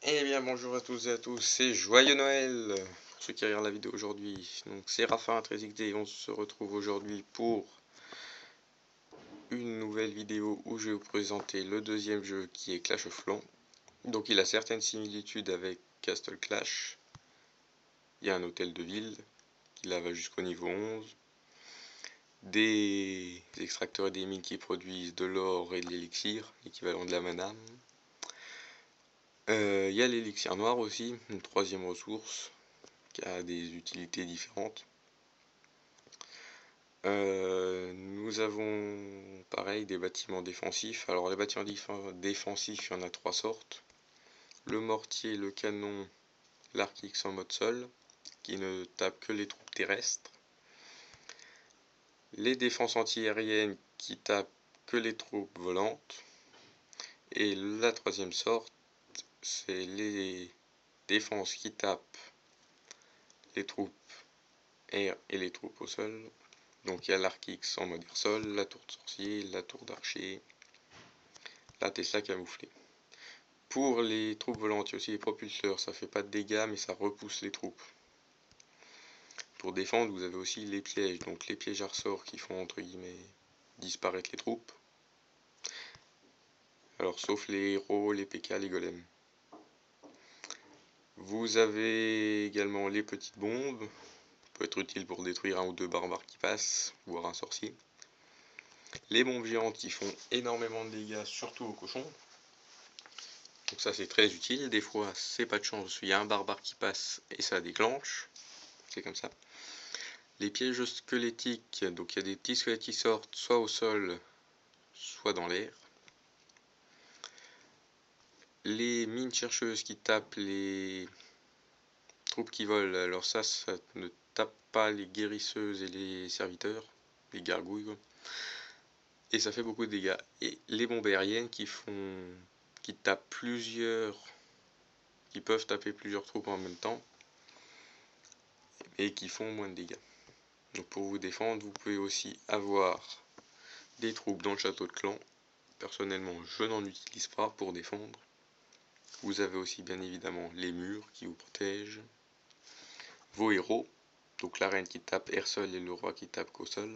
Eh bien bonjour à tous et à tous, c'est Joyeux Noël pour ceux qui regardent la vidéo aujourd'hui. Donc c'est Raphaël XD, on se retrouve aujourd'hui pour une nouvelle vidéo où je vais vous présenter le deuxième jeu qui est Clash of Clans. Donc il a certaines similitudes avec Castle Clash. Il y a un hôtel de ville qui là va jusqu'au niveau 11. Des extracteurs et des mines qui produisent de l'or et de l'élixir, l'équivalent de la mana. Il y a l'élixir noir aussi, une troisième ressource qui a des utilités différentes. Nous avons pareil des bâtiments défensifs. Alors les bâtiments défensifs, il y en a trois sortes. Le mortier, le canon, l'arc X en mode sol, qui ne tape que les troupes terrestres. Les défenses antiaériennes qui tapent que les troupes volantes. Et la troisième sorte, c'est les défenses qui tapent les troupes air et les troupes au sol. Donc il y a l'arc X en mode air sol, la tour de sorcier, la tour d'archer, la Tesla camouflée. Pour les troupes volantes, il y a aussi les propulseurs, ça fait pas de dégâts mais ça repousse les troupes. Pour défendre, vous avez aussi les pièges, donc les pièges à ressort qui font entre guillemets disparaître les troupes. Alors sauf les héros, les PK, les golems. Vous avez également les petites bombes, ça peut être utile pour détruire un ou deux barbares qui passent, voire un sorcier. Les bombes géantes qui font énormément de dégâts, surtout aux cochons. Donc ça c'est très utile, des fois c'est pas de chance, il y a un barbare qui passe et ça déclenche, c'est comme ça. Les pièges squelettiques, donc il y a des petits squelettes qui sortent soit au sol, soit dans l'air. Les mines chercheuses qui tapent les troupes qui volent, alors ça ne tape pas les guérisseuses et les serviteurs, les gargouilles quoi. Et ça fait beaucoup de dégâts. Et les bombes aériennes qui tapent qui peuvent taper plusieurs troupes en même temps et qui font moins de dégâts. Donc pour vous défendre, vous pouvez aussi avoir des troupes dans le château de clan. Personnellement, je n'en utilise pas pour défendre. Vous avez aussi bien évidemment les murs qui vous protègent. Vos héros, donc la reine qui tape air sol et le roi qui tape qu'au sol.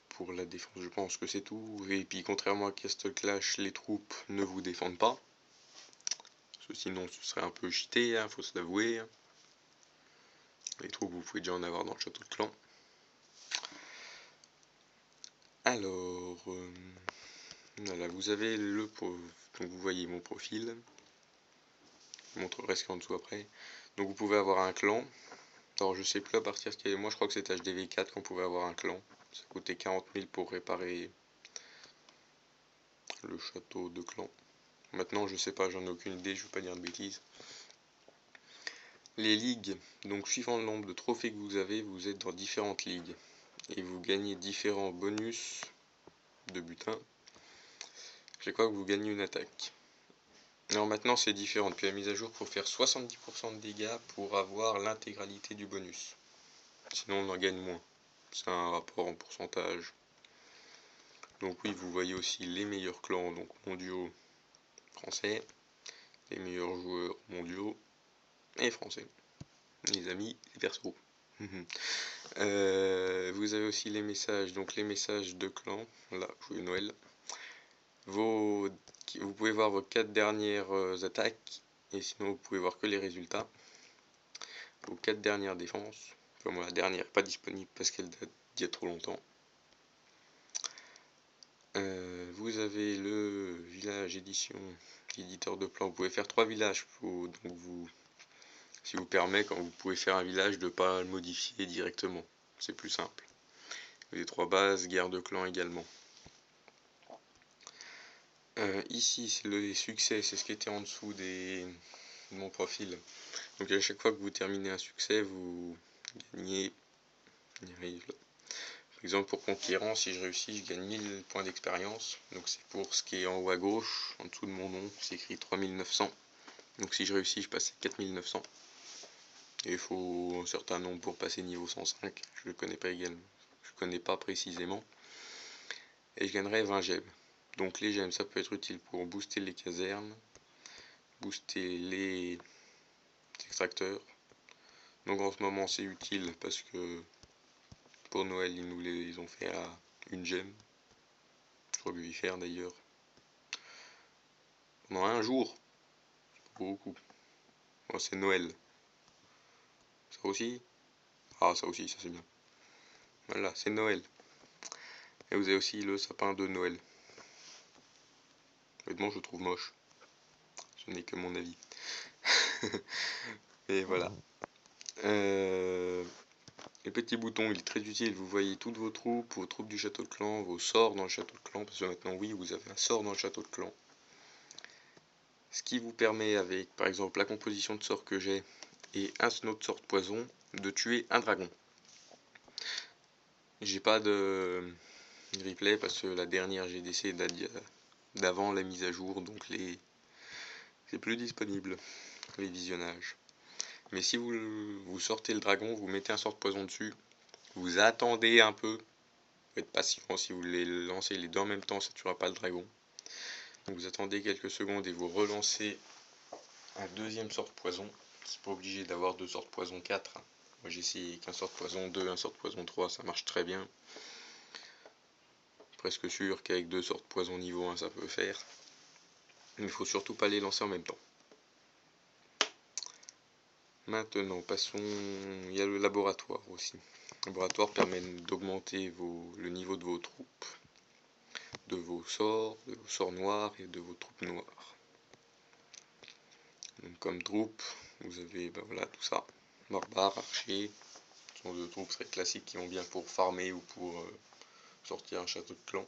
Pour la défense, je pense que c'est tout. Et puis contrairement à Castle Clash, les troupes ne vous défendent pas. Parce que sinon ce serait un peu cheaté, hein, faut se l'avouer. Les troupes, vous pouvez déjà en avoir dans le château de clan. Alors, voilà, vous avez donc vous voyez mon profil. Je vous montrerai ce qu'il y a en dessous après. Donc vous pouvez avoir un clan. Alors je sais plus à partir de quel... Moi je crois que c'était HDV4 qu'on pouvait avoir un clan. Ça coûtait 40 000 pour réparer le château de clan. Maintenant je sais pas, j'en ai aucune idée, je veux pas dire de bêtises. Les ligues, donc suivant le nombre de trophées que vous avez, vous êtes dans différentes ligues. Et vous gagnez différents bonus de butin. Je crois que vous gagnez une attaque. Alors maintenant c'est différent, depuis la mise à jour, il faut faire 70% de dégâts pour avoir l'intégralité du bonus. Sinon on en gagne moins. C'est un rapport en pourcentage. Donc oui, vous voyez aussi les meilleurs clans donc mondiaux français, les meilleurs joueurs mondiaux et français. Les amis, les persos. Vous avez aussi les messages, donc les messages de clans. Là, joyeux Noël. Vous pouvez voir vos 4 dernières attaques, et sinon vous pouvez voir que les résultats. Vos 4 dernières défenses. Enfin, moi, la dernière n'est pas disponible parce qu'elle date d'il y a trop longtemps. Vous avez le village édition, éditeur de plan. Vous pouvez faire 3 villages. Donc si vous permet, quand vous pouvez faire un village, de ne pas le modifier directement. C'est plus simple. Les 3 bases, guerre de clan également. Ici, c'est le succès, c'est ce qui était en dessous de mon profil. Donc à chaque fois que vous terminez un succès, vous gagnez... Par exemple, pour conquérant, si je réussis, je gagne 1000 points d'expérience. Donc c'est pour ce qui est en haut à gauche, en dessous de mon nom, c'est écrit 3900. Donc si je réussis, je passe à 4900. Et il faut un certain nombre pour passer niveau 105. Je ne le connais pas également. Je ne connais pas précisément. Et je gagnerai 20 gemmes. Donc les gemmes, ça peut être utile pour booster les casernes, booster les extracteurs. Donc en ce moment c'est utile parce que pour Noël ils nous les ont fait à une gemme. Je crois que je vais y faire d'ailleurs pendant un jour. C'est beaucoup. Bon, c'est Noël. Ça aussi? Ah, ça aussi, ça c'est bien. Voilà, c'est Noël. Et vous avez aussi le sapin de Noël. Honnêtement, je le trouve moche. Ce n'est que mon avis. Et voilà. Les petits boutons, il est très utile. Vous voyez toutes vos troupes du château de clan, vos sorts dans le château de clan. Parce que maintenant, oui, vous avez un sort dans le château de clan. Ce qui vous permet, avec par exemple la composition de sorts que j'ai et un autre sort de poison, de tuer un dragon. J'ai pas de replay parce que la dernière GDC date d'avant la mise à jour, donc c'est plus disponible, les visionnages. Mais si vous sortez le dragon, vous mettez un sort de poison dessus, vous attendez un peu, faites patient, si vous les lancez les deux en même temps, ça ne tuera pas le dragon. Donc vous attendez quelques secondes et vous relancez un deuxième sort de poison. C'est pas obligé d'avoir deux sorts de poison 4. Moi j'ai essayé qu'un sort de poison 2, un sort de poison 3, ça marche très bien. Presque sûr qu'avec deux sorts de poison niveau 1 ça peut faire. Mais il faut surtout pas les lancer en même temps. Maintenant, passons. Il y a le laboratoire aussi. Le laboratoire permet d'augmenter le niveau de vos troupes, de vos sorts noirs et de vos troupes noires. Donc, comme troupes, vous avez voilà, tout ça. Barbares, archers, ce sont deux troupes très classiques qui vont bien pour farmer ou pour sortir un château de clan.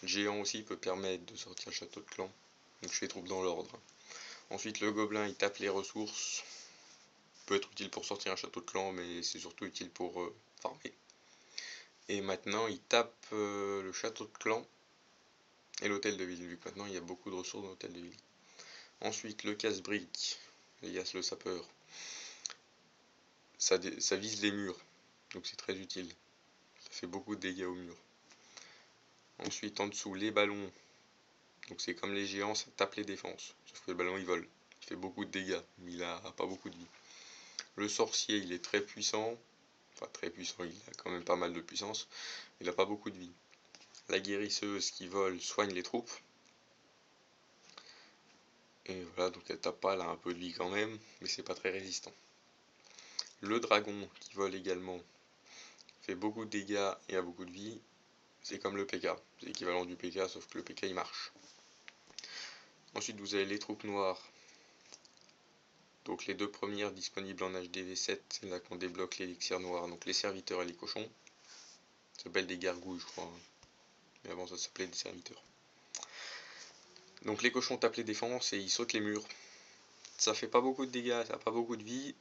Le géant aussi peut permettre de sortir un château de clan. Donc je fais troupes dans l'ordre. Ensuite, le gobelin, il tape les ressources. Peut être utile pour sortir un château de clan, mais c'est surtout utile pour farmer. Et maintenant, il tape le château de clan et l'hôtel de ville, vu que maintenant il y a beaucoup de ressources dans l'hôtel de ville. Ensuite, le casse-brique, alias le sapeur, ça vise les murs, donc c'est très utile. Ça fait beaucoup de dégâts aux murs. Ensuite, en dessous, les ballons, donc c'est comme les géants, ça tape les défenses, sauf que le ballon il vole. Il fait beaucoup de dégâts, mais il a pas beaucoup de vie. Le sorcier, il est très puissant, enfin très puissant, il a quand même pas mal de puissance, il a pas beaucoup de vie. La guérisseuse qui vole soigne les troupes. Et voilà, donc elle tape pas, elle a un peu de vie quand même, mais c'est pas très résistant. Le dragon qui vole également fait beaucoup de dégâts et a beaucoup de vie. C'est comme le PK, c'est l'équivalent du PK sauf que le PK il marche. Ensuite vous avez les troupes noires. Donc les deux premières disponibles en HDV7, c'est là qu'on débloque l'élixir noir. Donc les serviteurs et les cochons. Ça s'appelle des gargouilles je crois. Mais avant ça s'appelait des serviteurs. Donc les cochons tapent les défenses et ils sautent les murs. Ça fait pas beaucoup de dégâts, ça a pas beaucoup de vie.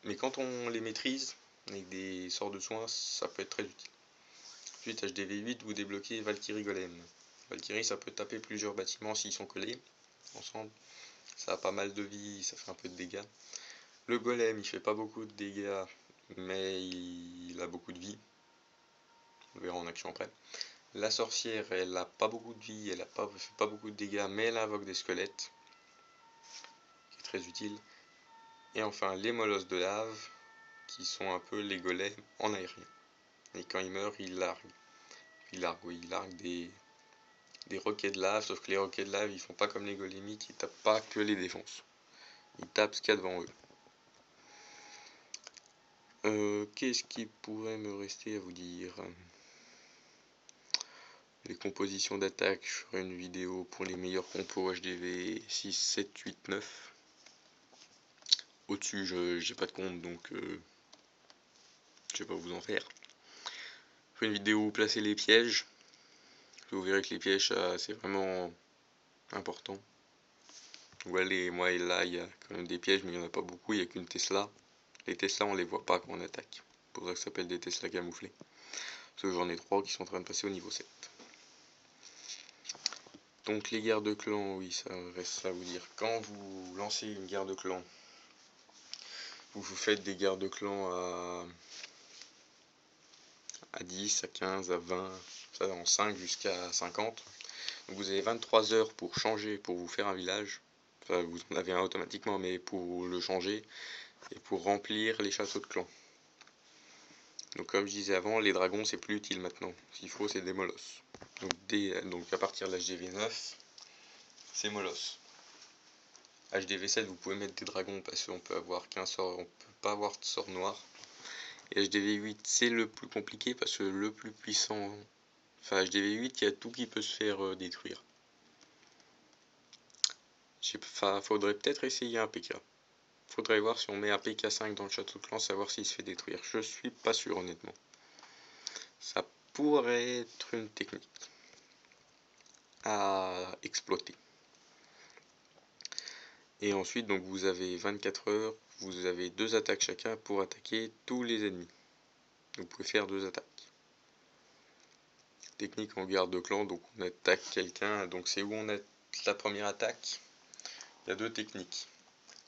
Mais quand on les maîtrise, avec des sorts de soins, ça peut être très utile. Ensuite, HDV8, vous débloquez Valkyrie Golem. Valkyrie, ça peut taper plusieurs bâtiments s'ils sont collés ensemble. Ça a pas mal de vie, ça fait un peu de dégâts. Le Golem, il fait pas beaucoup de dégâts, mais il a beaucoup de vie. On verra en action après. La sorcière, elle a pas beaucoup de vie, elle fait pas beaucoup de dégâts, mais elle invoque des squelettes, qui est très utile. Et enfin, les molosses de lave, qui sont un peu les golems en aérien. Et quand ils meurent, ils larguent. Ils larguent des roquets de lave, sauf que les roquets de lave, ils font pas comme les golémiques, ils tapent pas que les défenses. Ils tapent ce qu'il y a devant eux. Qu'est-ce qui pourrait me rester à vous dire? Les compositions d'attaque, je ferai une vidéo pour les meilleurs compos HDV 6, 7, 8, 9. Au-dessus, j'ai pas de compte, donc je vais pas vous en faire. Je ferai une vidéo où placer les pièges. Vous verrez que les pièges, c'est vraiment important. Ouais, moi et là, il y a quand même des pièges, mais il n'y en a pas beaucoup, il n'y a qu'une Tesla. Les Tesla, on les voit pas quand on attaque. C'est pour ça que ça s'appelle des Tesla camouflés. Parce que j'en ai 3 qui sont en train de passer au niveau 7. Donc les guerres de clan, oui, ça reste à vous dire. Quand vous lancez une guerre de clan, vous faites des guerres de clan à 10, à 15, à 20, ça en 5 jusqu'à 50. Donc vous avez 23 heures pour changer, pour vous faire un village. Enfin, vous en avez un automatiquement, mais pour le changer et pour remplir les châteaux de clan. Donc comme je disais avant, les dragons c'est plus utile maintenant. Ce qu'il faut c'est des molosses. Donc à partir de l'HDV 9, c'est molosse. HDV 7 vous pouvez mettre des dragons parce qu'on peut avoir qu'un sort, on peut pas avoir de sort noir. Et HDV 8 c'est le plus compliqué parce que le plus puissant. Enfin HDV 8 il y a tout qui peut se faire détruire. Faudrait peut-être essayer un PK. Faudrait voir si on met un PK5 dans le château de clan, savoir s'il se fait détruire. Je suis pas sûr honnêtement. Ça pourrait être une technique à exploiter. Et ensuite donc vous avez 24 heures, vous avez 2 attaques chacun pour attaquer tous les ennemis. Vous pouvez faire 2 attaques. Technique en garde de clan, donc on attaque quelqu'un, donc c'est où on a la première attaque. Il y a 2 techniques.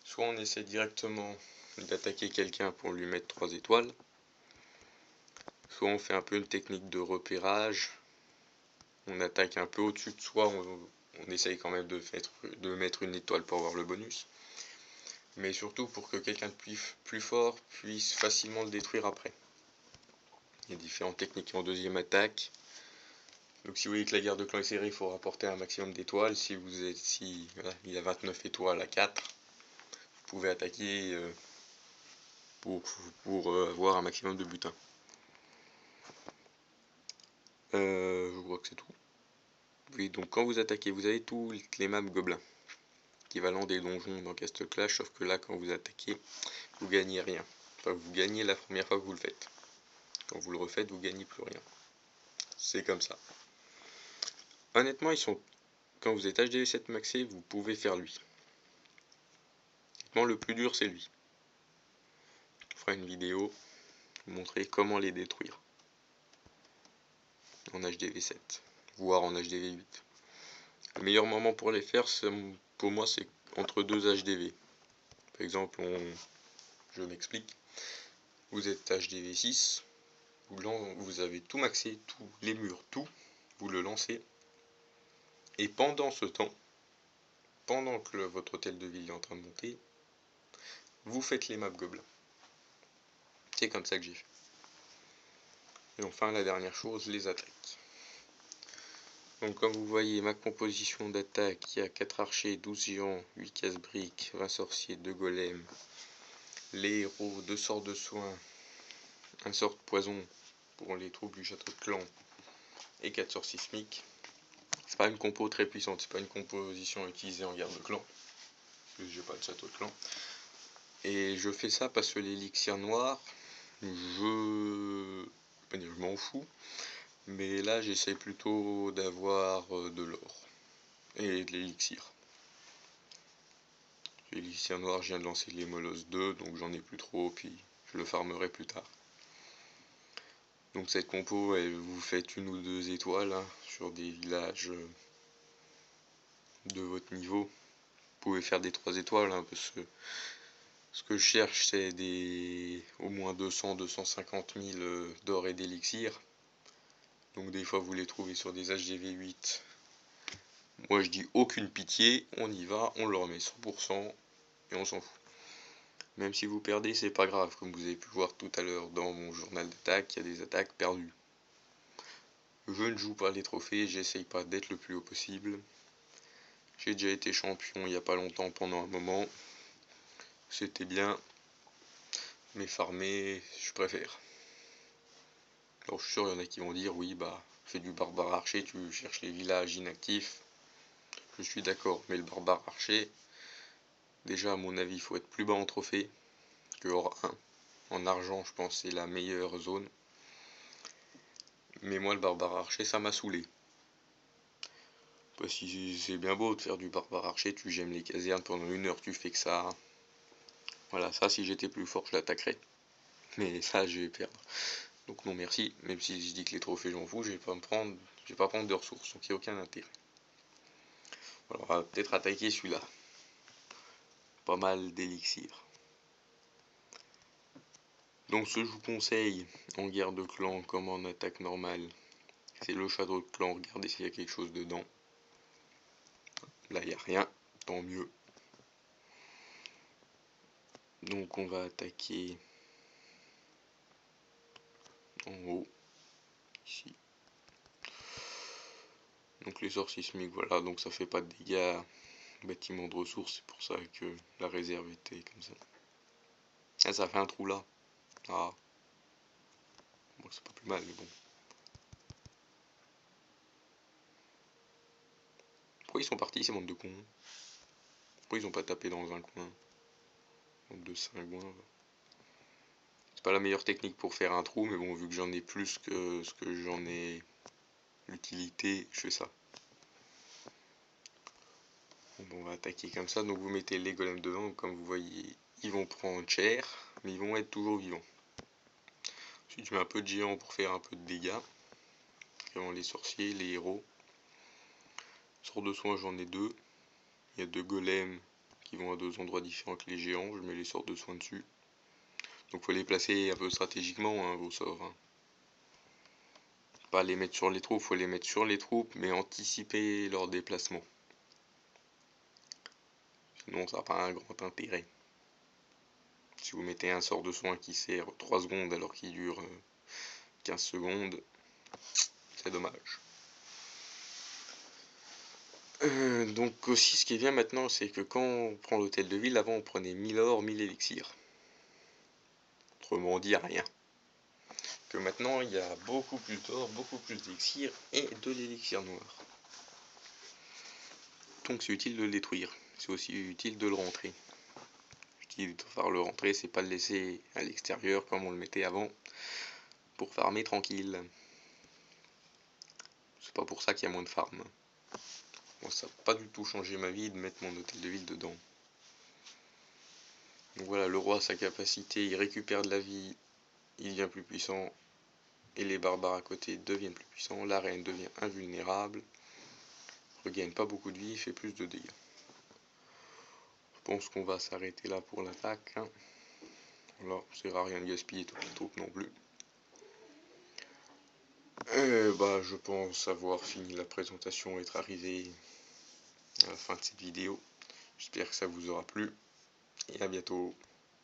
Soit on essaie directement d'attaquer quelqu'un pour lui mettre 3 étoiles, soit on fait un peu une technique de repérage, on attaque un peu au-dessus de soi, on essaye quand même de mettre une étoile pour avoir le bonus, mais surtout pour que quelqu'un de plus fort puisse facilement le détruire après. Il y a différentes techniques en deuxième attaque. Donc si vous voyez que la guerre de clan est serrée, il faut rapporter un maximum d'étoiles. Si voilà, il a 29 étoiles à 4, vous pouvez attaquer pour avoir un maximum de butin. Je crois que c'est tout. Oui, donc quand vous attaquez, vous avez tous les maps gobelins, équivalent des donjons dans Castle Clash, sauf que là, quand vous attaquez, vous gagnez rien. Enfin, vous gagnez la première fois que vous le faites. Quand vous le refaites, vous gagnez plus rien. C'est comme ça. Honnêtement, quand vous êtes HDV 7 maxé, vous pouvez faire lui. Honnêtement, le plus dur, c'est lui. Je ferai une vidéo, vous montrer comment les détruire. En HDV 7, voire en HDV 8. Le meilleur moment pour les faire, pour moi, c'est entre 2 HDV. Par exemple, je m'explique. Vous êtes HDV 6, vous avez tout maxé, tous les murs, tout, vous le lancez. Et pendant ce temps, pendant que votre hôtel de ville est en train de monter, vous faites les maps gobelins. C'est comme ça que j'ai fait. Et enfin, la dernière chose, les attaques. Donc comme vous voyez, ma composition d'attaque, il y a 4 archers, 12 géants, 8 casse-briques, 20 sorciers, 2 golems, les héros, 2 sorts de soins, un sort de poison pour les troupes du château de clan et 4 sorts sismiques. C'est pas une compo très puissante, c'est pas une composition utilisée en guerre de clan, parce que j'ai pas de château de clan. Et je fais ça parce que l'élixir noir, je m'en fous, mais là j'essaye plutôt d'avoir de l'or et de l'élixir. L'élixir noir, je viens de lancer les molosses 2, donc j'en ai plus trop, puis je le farmerai plus tard. Donc cette compo, vous faites 1 ou 2 étoiles hein, sur des villages de votre niveau. Vous pouvez faire des 3 étoiles, hein, parce que ce que je cherche c'est au moins 200-250 000 d'or et d'élixir. Donc des fois vous les trouvez sur des HDV 8. Moi je dis aucune pitié, on y va, on le remet 100% et on s'en fout. Même si vous perdez, c'est pas grave, comme vous avez pu voir tout à l'heure dans mon journal d'attaque, il y a des attaques perdues. Je ne joue pas les trophées, j'essaye pas d'être le plus haut possible. J'ai déjà été champion il n'y a pas longtemps pendant un moment. C'était bien, mais farmer, je préfère. Alors je suis sûr, il y en a qui vont dire, oui, bah, fais du barbare archer, tu cherches les villages inactifs. Je suis d'accord, mais le barbare archer, déjà à mon avis, il faut être plus bas en trophée que hors 1. En argent, je pense c'est la meilleure zone. Mais moi, le barbare archer, ça m'a saoulé. Parce que c'est bien beau de faire du barbare archer, tu gemmes les casernes pendant 1 heure, tu fais que ça. Voilà, ça, si j'étais plus fort, je l'attaquerais. Mais ça, je vais perdre. Donc non merci, même si je dis que les trophées j'en fous, je vais pas prendre de ressources, donc il n'y a aucun intérêt. Alors on va peut-être attaquer celui-là. Pas mal d'élixir. Donc ce que je vous conseille en guerre de clan comme en attaque normale, c'est le château de clan, regardez s'il y a quelque chose dedans. Là, il n'y a rien, tant mieux. Donc on va attaquer en haut, ici. Donc les sorts sismiques, voilà, donc ça fait pas de dégâts. Bâtiment de ressources, c'est pour ça que la réserve était comme ça. Ah, ça fait un trou là. Ah. Bon, c'est pas plus mal, mais bon. Pourquoi ils sont partis, ces bandes de cons? Pourquoi ils ont pas tapé dans un coin? Bande de cingouins. C'est pas la meilleure technique pour faire un trou, mais bon, vu que j'en ai plus que ce que j'en ai l'utilité, je fais ça. Bon, on va attaquer comme ça, donc vous mettez les golems devant, comme vous voyez, ils vont prendre cher, mais ils vont être toujours vivants. Ensuite, je mets un peu de géant pour faire un peu de dégâts. Vraiment les sorciers, les héros. Sort de soin, j'en ai deux. Il y a deux golems qui vont à deux endroits différents que les géants, je mets les sorts de soin dessus. Donc faut les placer un peu stratégiquement, hein, vos sorts. Hein. Pas les mettre sur les troupes, faut les mettre sur les troupes, mais anticiper leur déplacement. Sinon ça n'a pas un grand intérêt. Si vous mettez un sort de soin qui sert 3 secondes alors qu'il dure 15 secondes, c'est dommage. Donc aussi ce qui est bien maintenant, c'est que quand on prend l'hôtel de ville, avant on prenait 1000 or, 1000 élixirs. Autrement dit, rien. Que maintenant il y a beaucoup plus d'or, beaucoup plus d'élixir et de l'élixir noir. Donc c'est utile de le détruire. C'est aussi utile de le rentrer. Utile de faire le rentrer, c'est pas le laisser à l'extérieur comme on le mettait avant pour farmer tranquille. C'est pas pour ça qu'il y a moins de farm. Moi, ça n'a pas du tout changé ma vie de mettre mon hôtel de ville dedans. Donc voilà, le roi, sa capacité, il récupère de la vie, il devient plus puissant, et les barbares à côté deviennent plus puissants. La reine devient invulnérable, regagne pas beaucoup de vie, fait plus de dégâts. Je pense qu'on va s'arrêter là pour l'attaque. Hein. Voilà, ça sert à rien de gaspiller toutes les troupes non plus. Je pense avoir fini la présentation et être arrivé à la fin de cette vidéo. J'espère que ça vous aura plu et à bientôt.